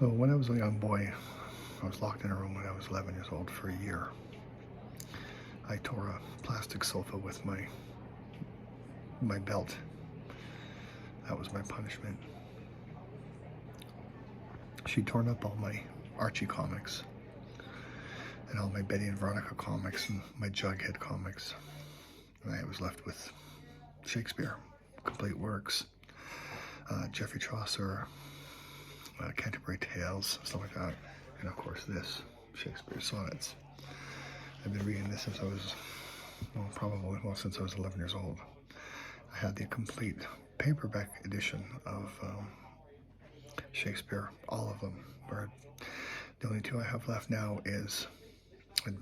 So when I was a young boy, I was locked in a room when I was 11 years old for a year. I tore a plastic sofa with my belt. That was my punishment. She torn up all my Archie comics and all my Betty and Veronica comics and my Jughead comics. And I was left with Shakespeare, complete works, Geoffrey Chaucer, Canterbury Tales, stuff like that. And of course this, Shakespeare Sonnets. I've been reading this since I was, since I was 11 years old. I had the complete paperback edition of Shakespeare, all of them. The only two I have left now is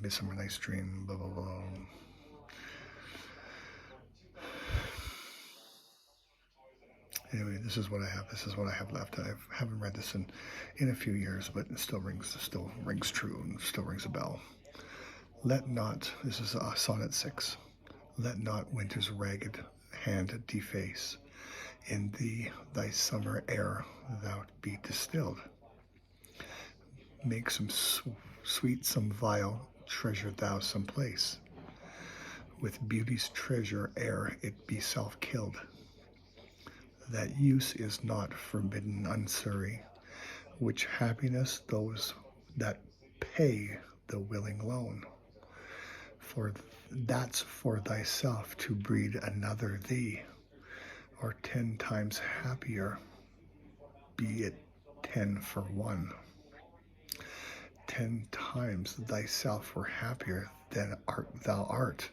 Midsummer Night's Dream, blah, blah, blah. Anyway, this is what I have. This is what I have left. I haven't read this in a few years, but it still rings true and still rings a bell. Let not, this is Sonnet 6, let not winter's ragged hand deface. In thee thy summer air thou be distilled. Make some sweet, some vile, treasure thou some place. With beauty's treasure ere it be self-killed. That use is not forbidden unsurry, which happiness those that pay the willing loan. For that's for thyself to breed another thee, or 10 times happier, be it 10 for 1. 10 times thyself were happier than thou art,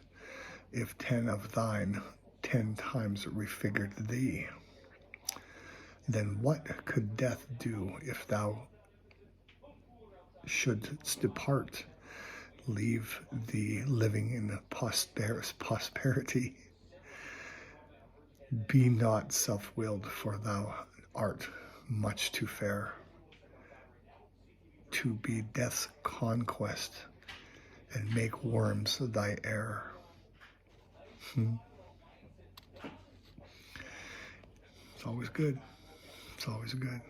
if 10 of thine 10 times refigured thee. Then what could death do if thou shouldst depart, leave thee living in prosperity? Be not self-willed, for thou art much too fair to be death's conquest, and make worms thy heir. It's always good. It's always good.